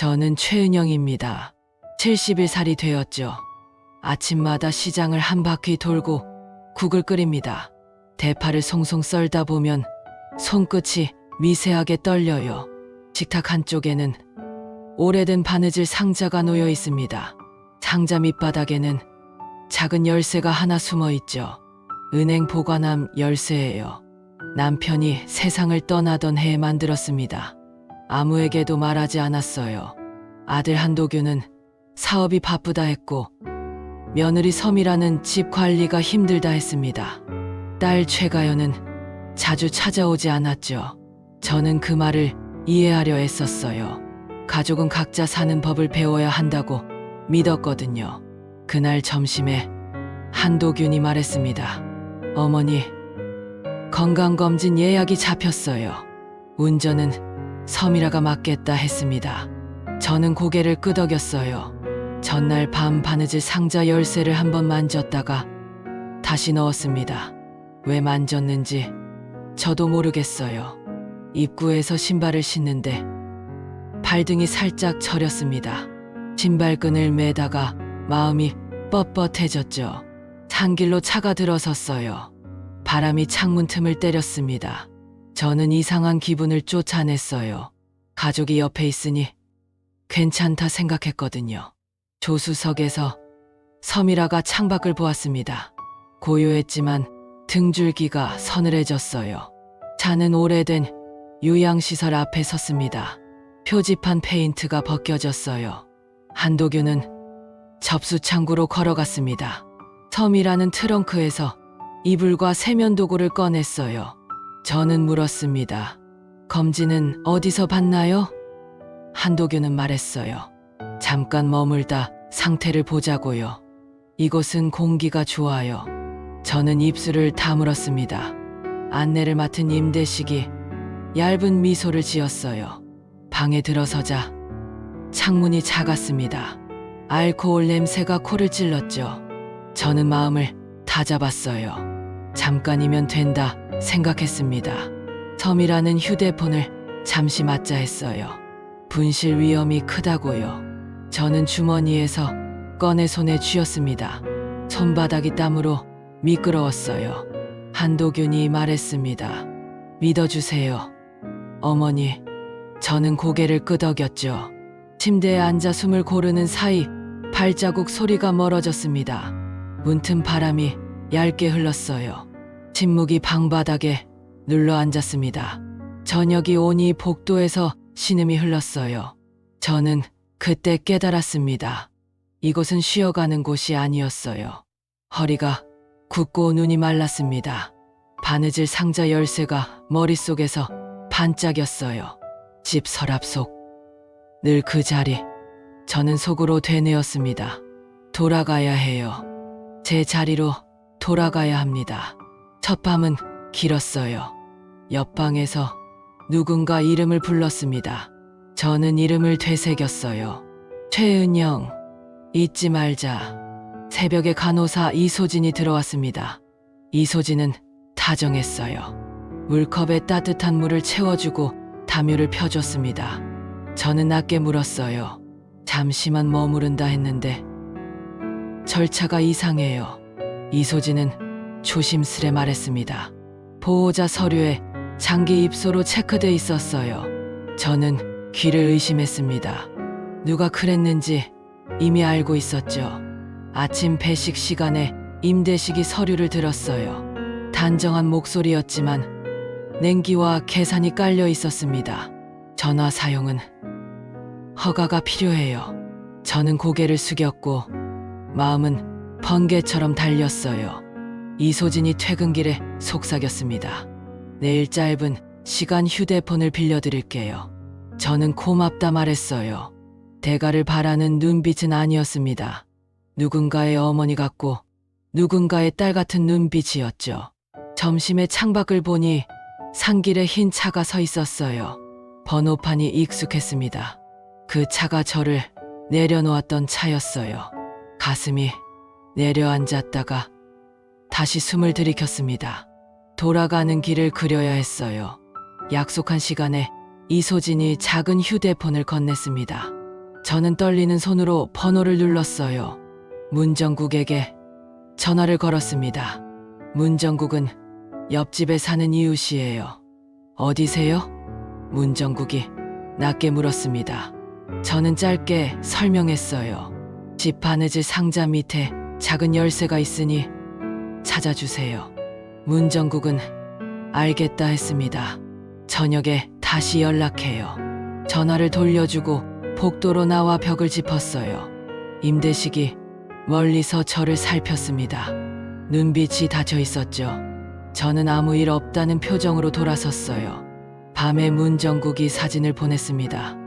저는 최은영입니다. 71살이 되었죠. 아침마다 시장을 한 바퀴 돌고 국을 끓입니다. 대파를 송송 썰다 보면 손끝이 미세하게 떨려요. 식탁 한쪽에는 오래된 바느질 상자가 놓여 있습니다. 상자 밑바닥에는 작은 열쇠가 하나 숨어 있죠. 은행 보관함 열쇠예요. 남편이 세상을 떠나던 해에 만들었습니다. 아무에게도 말하지 않았어요. 아들 한도규는 사업이 바쁘다 했고 며느리 섬이라는 집 관리가 힘들다 했습니다. 딸 최가연은 자주 찾아오지 않았죠. 저는 그 말을 이해하려 애썼어요. 가족은 각자 사는 법을 배워야 한다고 믿었거든요. 그날 점심에 한도균이 말했습니다. 어머니, 건강검진 예약이 잡혔어요. 운전은 섬이라가 맡겠다 했습니다. 저는 고개를 끄덕였어요. 전날 밤 바느질 상자 열쇠를 한번 만졌다가 다시 넣었습니다. 왜 만졌는지 저도 모르겠어요. 입구에서 신발을 신는데 발등이 살짝 저렸습니다. 신발끈을 매다가 마음이 뻣뻣해졌죠. 산길로 차가 들어섰어요. 바람이 창문 틈을 때렸습니다. 저는 이상한 기분을 쫓아냈어요. 가족이 옆에 있으니 괜찮다 생각했거든요. 조수석에서 섬이라가 창밖을 보았습니다. 고요했지만 등줄기가 서늘해졌어요. 차는 오래된 요양시설 앞에 섰습니다. 표지판 페인트가 벗겨졌어요. 한도규는 접수창구로 걸어갔습니다. 섬이라는 트렁크에서 이불과 세면도구를 꺼냈어요. 저는 물었습니다. 검진은 어디서 받나요? 한도규는 말했어요. 잠깐 머물다 상태를 보자고요. 이곳은 공기가 좋아요. 저는 입술을 다물었습니다. 안내를 맡은 임대식이 얇은 미소를 지었어요. 방에 들어서자 창문이 작았습니다. 알코올 냄새가 코를 찔렀죠. 저는 마음을 다잡았어요. 잠깐이면 된다 생각했습니다. 섬이라는 휴대폰을 잠시 맞자 했어요. 분실 위험이 크다고요. 저는 주머니에서 꺼내 손에 쥐었습니다. 손바닥이 땀으로 미끄러웠어요. 한도균이 말했습니다. 믿어주세요. 어머니, 저는 고개를 끄덕였죠. 침대에 앉아 숨을 고르는 사이 발자국 소리가 멀어졌습니다. 문틈 바람이 얇게 흘렀어요. 침묵이 방바닥에 눌러 앉았습니다. 저녁이 오니 복도에서 신음이 흘렀어요. 저는 그때 깨달았습니다. 이곳은 쉬어가는 곳이 아니었어요. 허리가 굳고 눈이 말랐습니다. 바느질 상자 열쇠가 머릿속에서 반짝였어요. 집 서랍 속, 늘 그 자리. 저는 속으로 되뇌었습니다. 돌아가야 해요. 제 자리로 돌아가야 합니다. 첫 밤은 길었어요. 옆방에서 누군가 이름을 불렀습니다. 저는 이름을 되새겼어요. 최은영, 잊지 말자. 새벽에 간호사 이소진이 들어왔습니다. 이소진은 다정했어요. 물컵에 따뜻한 물을 채워주고 담요를 펴줬습니다. 저는 낮게 물었어요. 잠시만 머무른다 했는데 절차가 이상해요. 이소진은 조심스레 말했습니다. 보호자 서류에 장기 입소로 체크돼 있었어요. 저는 귀를 의심했습니다. 누가 그랬는지 이미 알고 있었죠. 아침 배식 시간에 임대식이 서류를 들었어요. 단정한 목소리였지만 냉기와 계산이 깔려 있었습니다. 전화 사용은 허가가 필요해요. 저는 고개를 숙였고 마음은 번개처럼 달렸어요. 이소진이 퇴근길에 속삭였습니다. 내일 짧은 시간 휴대폰을 빌려드릴게요. 저는 고맙다 말했어요. 대가를 바라는 눈빛은 아니었습니다. 누군가의 어머니 같고 누군가의 딸 같은 눈빛이었죠. 점심에 창밖을 보니 산길에 흰 차가 서 있었어요. 번호판이 익숙했습니다. 그 차가 저를 내려놓았던 차였어요. 가슴이 내려앉았다가 다시 숨을 들이켰습니다. 돌아가는 길을 그려야 했어요. 약속한 시간에 이소진이 작은 휴대폰을 건넸습니다. 저는 떨리는 손으로 번호를 눌렀어요. 문정국에게 전화를 걸었습니다. 문정국은 옆집에 사는 이웃이에요. 어디세요? 문정국이 낮게 물었습니다. 저는 짧게 설명했어요. 집 바느질 상자 밑에 작은 열쇠가 있으니 찾아주세요. 문정국은 알겠다 했습니다. 저녁에 다시 연락해요. 전화를 돌려주고 복도로 나와 벽을 짚었어요. 임대식이 멀리서 저를 살폈습니다. 눈빛이 닫혀 있었죠. 저는 아무 일 없다는 표정으로 돌아섰어요. 밤에 문정국이 사진을 보냈습니다.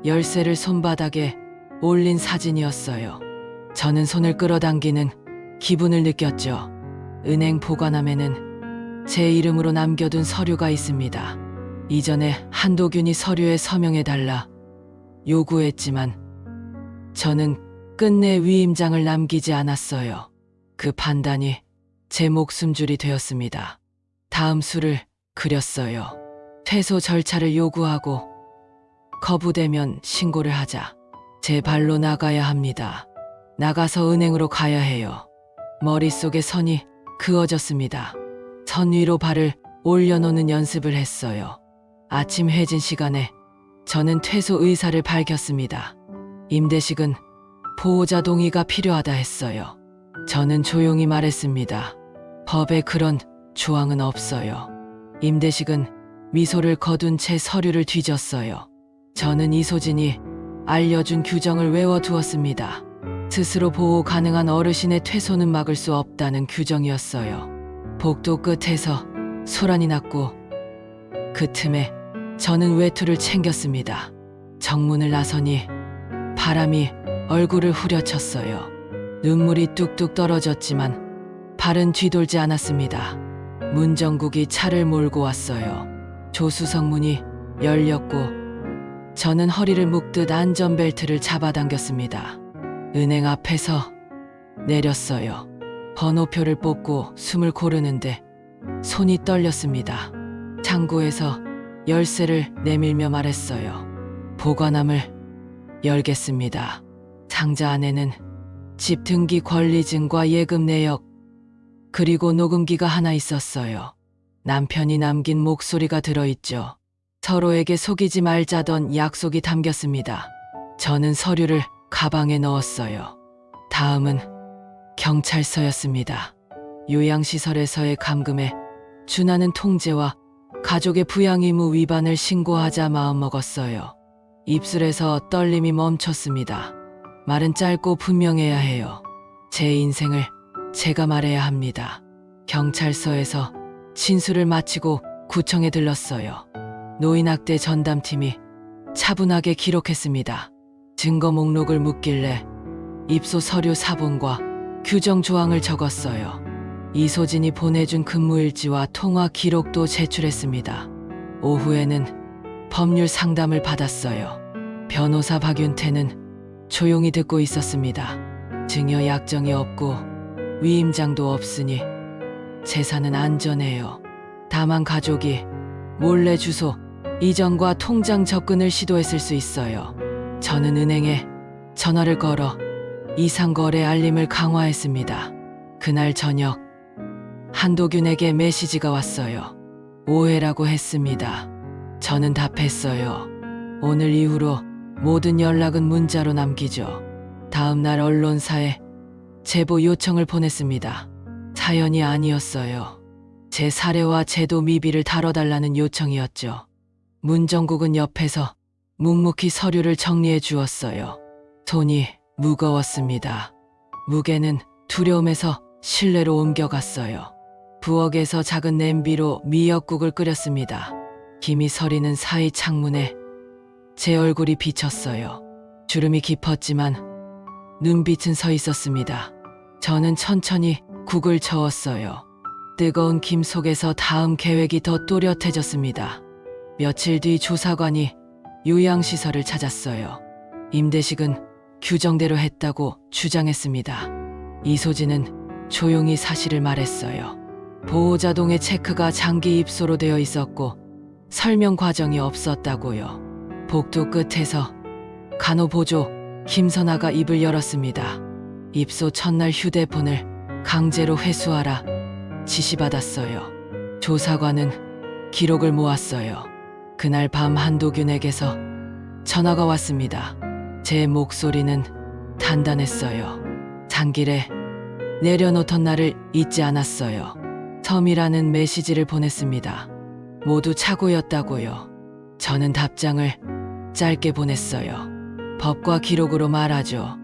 열쇠를 손바닥에 올린 사진이었어요. 저는 손을 끌어당기는 기분을 느꼈죠. 은행 보관함에는 제 이름으로 남겨둔 서류가 있습니다. 이전에 한도균이 서류에 서명해달라 요구했지만 저는 끝내 위임장을 남기지 않았어요. 그 판단이 제 목숨줄이 되었습니다. 다음 수를 그렸어요. 퇴소 절차를 요구하고 거부되면 신고를 하자. 제 발로 나가야 합니다. 나가서 은행으로 가야 해요. 머릿속에 선이 그어졌습니다. 선 위로 발을 올려놓는 연습을 했어요. 아침 회진 시간에 저는 퇴소 의사를 밝혔습니다. 임대식은 보호자 동의가 필요하다 했어요. 저는 조용히 말했습니다. 법에 그런 조항은 없어요. 임대식은 미소를 거둔 채 서류를 뒤졌어요. 저는 이소진이 알려준 규정을 외워두었습니다. 스스로 보호 가능한 어르신의 퇴소는 막을 수 없다는 규정이었어요. 복도 끝에서 소란이 났고 그 틈에 저는 외투를 챙겼습니다. 정문을 나서니 바람이 얼굴을 후려쳤어요. 눈물이 뚝뚝 떨어졌지만 발은 뒤돌지 않았습니다. 문정국이 차를 몰고 왔어요. 조수석 문이 열렸고 저는 허리를 묶듯 안전벨트를 잡아당겼습니다. 은행 앞에서 내렸어요. 번호표를 뽑고 숨을 고르는데 손이 떨렸습니다. 창구에서 열쇠를 내밀며 말했어요. 보관함을 열겠습니다. 상자 안에는 집 등기 권리증과 예금 내역 그리고 녹음기가 하나 있었어요. 남편이 남긴 목소리가 들어있죠. 서로에게 속이지 말자던 약속이 담겼습니다. 저는 서류를 가방에 넣었어요. 다음은 경찰서였습니다. 요양시설에서의 감금에 준하는 통제와 가족의 부양 의무 위반을 신고하자 마음먹었어요. 입술에서 떨림이 멈췄습니다. 말은 짧고 분명해야 해요. 제 인생을 제가 말해야 합니다. 경찰서에서 진술을 마치고 구청에 들렀어요. 노인학대 전담팀이 차분하게 기록했습니다. 증거 목록을 묻길래 입소 서류 사본과 규정 조항을 적었어요. 이소진이 보내준 근무일지와 통화 기록도 제출했습니다. 오후에는 법률 상담을 받았어요. 변호사 박윤태는 조용히 듣고 있었습니다. 증여 약정이 없고 위임장도 없으니 재산은 안전해요. 다만 가족이 몰래 주소 이전과 통장 접근을 시도했을 수 있어요. 저는 은행에 전화를 걸어 이상거래 알림을 강화했습니다. 그날 저녁 한도균에게 메시지가 왔어요. 오해라고 했습니다. 저는 답했어요. 오늘 이후로 모든 연락은 문자로 남기죠. 다음 날 언론사에 제보 요청을 보냈습니다. 사연이 아니었어요. 제 사례와 제도 미비를 다뤄달라는 요청이었죠. 문정국은 옆에서 묵묵히 서류를 정리해 주었어요. 손이 무거웠습니다. 무게는 두려움에서 신뢰로 옮겨갔어요. 부엌에서 작은 냄비로 미역국을 끓였습니다. 김이 서리는 사이 창문에 제 얼굴이 비쳤어요. 주름이 깊었지만 눈빛은 서 있었습니다. 저는 천천히 국을 저었어요. 뜨거운 김 속에서 다음 계획이 더 또렷해졌습니다. 며칠 뒤 조사관이 요양시설을 찾았어요. 임대식은 규정대로 했다고 주장했습니다. 이소진은 조용히 사실을 말했어요. 보호자 동의 체크가 장기 입소로 되어 있었고 설명 과정이 없었다고요. 복도 끝에서 간호보조 김선아가 입을 열었습니다. 입소 첫날 휴대폰을 강제로 회수하라 지시받았어요. 조사관은 기록을 모았어요. 그날 밤 한도균에게서 전화가 왔습니다. 제 목소리는 단단했어요. 장길에 내려놓던 날을 잊지 않았어요. 섬이라는 메시지를 보냈습니다. 모두 착오였다고요. 저는 답장을 짧게 보냈어요. 법과 기록으로 말하죠.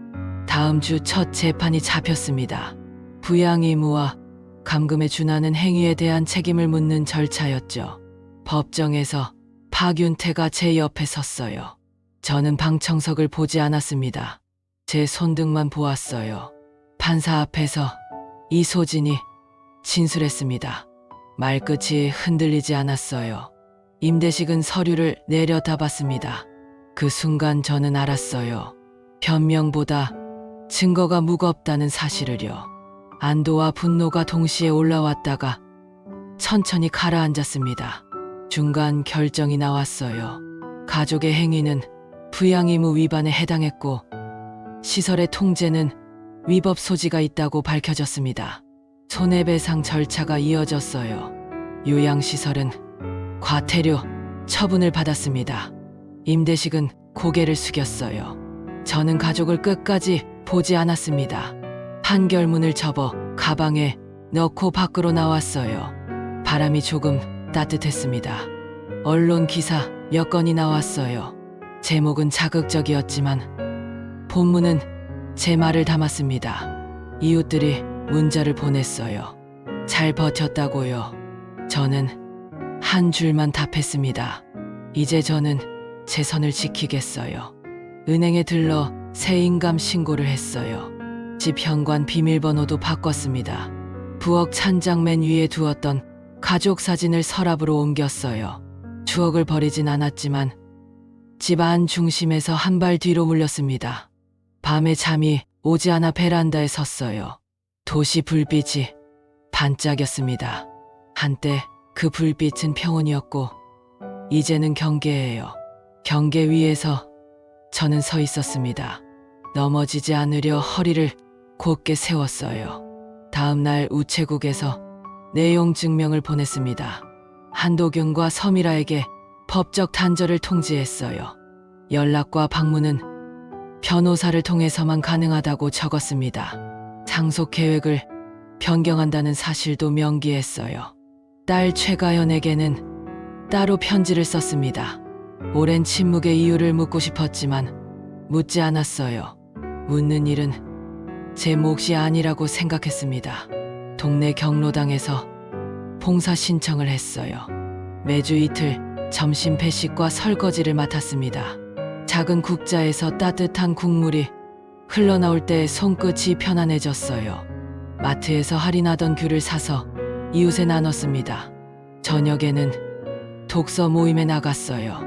다음 주 첫 재판이 잡혔습니다. 부양 의무와 감금에 준하는 행위에 대한 책임을 묻는 절차였죠. 법정에서 박윤태가 제 옆에 섰어요. 저는 방청석을 보지 않았습니다. 제 손등만 보았어요. 판사 앞에서 이소진이 진술했습니다. 말끝이 흔들리지 않았어요. 임대식은 서류를 내려다봤습니다. 그 순간 저는 알았어요. 변명보다 증거가 무겁다는 사실을요. 안도와 분노가 동시에 올라왔다가 천천히 가라앉았습니다. 중간 결정이 나왔어요. 가족의 행위는 부양의무 위반에 해당했고 시설의 통제는 위법 소지가 있다고 밝혀졌습니다. 손해배상 절차가 이어졌어요. 요양시설은 과태료 처분을 받았습니다. 임대식은 고개를 숙였어요. 저는 가족을 끝까지 보지 않았습니다. 판결문을 접어 가방에 넣고 밖으로 나왔어요. 바람이 조금 따뜻했습니다. 언론 기사 몇 건이 나왔어요. 제목은 자극적이었지만 본문은 제 말을 담았습니다. 이웃들이 문자를 보냈어요. 잘 버텼다고요. 저는 한 줄만 답했습니다. 이제 저는 제 선을 지키겠어요. 은행에 들러 세인감 신고를 했어요. 집 현관 비밀번호도 바꿨습니다. 부엌 찬장 맨 위에 두었던 가족 사진을 서랍으로 옮겼어요. 추억을 버리진 않았지만 집 안 중심에서 한 발 뒤로 물렸습니다. 밤에 잠이 오지 않아 베란다에 섰어요. 도시 불빛이 반짝였습니다. 한때 그 불빛은 평온이었고 이제는 경계예요. 경계 위에서 저는 서 있었습니다. 넘어지지 않으려 허리를 곧게 세웠어요. 다음 날 우체국에서 내용 증명을 보냈습니다. 한도균과 서미라에게 법적 단절을 통지했어요. 연락과 방문은 변호사를 통해서만 가능하다고 적었습니다. 상속 계획을 변경한다는 사실도 명기했어요. 딸 최가연에게는 따로 편지를 썼습니다. 오랜 침묵의 이유를 묻고 싶었지만 묻지 않았어요. 묻는 일은 제 몫이 아니라고 생각했습니다. 동네 경로당에서 봉사 신청을 했어요. 매주 이틀 점심 배식과 설거지를 맡았습니다. 작은 국자에서 따뜻한 국물이 흘러나올 때 손끝이 편안해졌어요. 마트에서 할인하던 귤을 사서 이웃에 나눴습니다. 저녁에는 독서 모임에 나갔어요.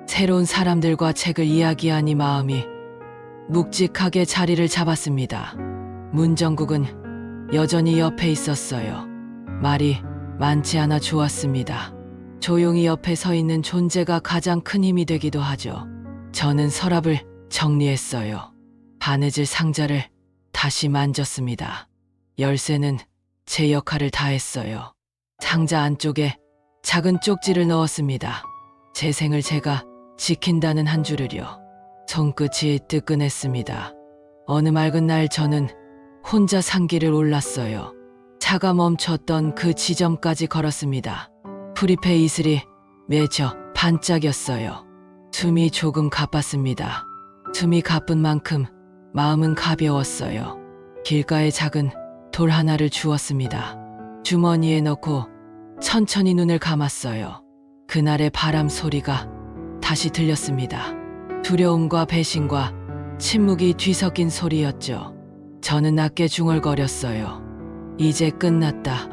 새로운 사람들과 책을 이야기하니 마음이 묵직하게 자리를 잡았습니다. 문정국은 여전히 옆에 있었어요. 말이 많지 않아 좋았습니다. 조용히 옆에 서 있는 존재가 가장 큰 힘이 되기도 하죠. 저는 서랍을 정리했어요. 바느질 상자를 다시 만졌습니다. 열쇠는 제 역할을 다했어요. 상자 안쪽에 작은 쪽지를 넣었습니다. 제 생을 제가 지킨다는 한 줄을요. 손끝이 뜨끈했습니다. 어느 맑은 날 저는 혼자 산길을 올랐어요. 차가 멈췄던 그 지점까지 걸었습니다. 풀잎의 이슬이 맺어 반짝였어요. 숨이 조금 가빴습니다. 숨이 가쁜 만큼 마음은 가벼웠어요. 길가에 작은 돌 하나를 주웠습니다. 주머니에 넣고 천천히 눈을 감았어요. 그날의 바람 소리가 다시 들렸습니다. 두려움과 배신과 침묵이 뒤섞인 소리였죠. 저는 낮게 중얼거렸어요. 이제 끝났다.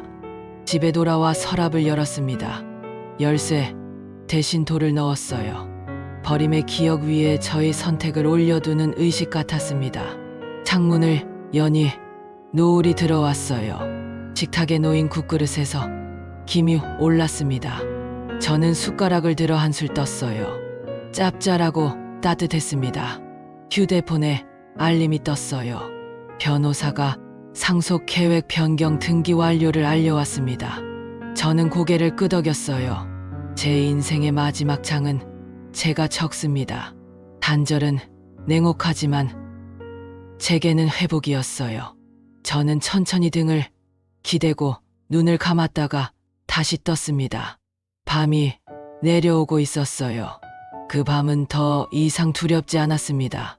집에 돌아와 서랍을 열었습니다. 열쇠 대신 돌을 넣었어요. 버림의 기억 위에 저의 선택을 올려두는 의식 같았습니다. 창문을 여니 노을이 들어왔어요. 식탁에 놓인 국그릇에서 김이 올랐습니다. 저는 숟가락을 들어 한술 떴어요. 짭짤하고 따뜻했습니다. 휴대폰에 알림이 떴어요. 변호사가 상속 계획 변경 등기 완료를 알려왔습니다. 저는 고개를 끄덕였어요. 제 인생의 마지막 장은 제가 적습니다. 단절은 냉혹하지만 제게는 회복이었어요. 저는 천천히 등을 기대고 눈을 감았다가 다시 떴습니다. 밤이 내려오고 있었어요. 그 밤은 더 이상 두렵지 않았습니다.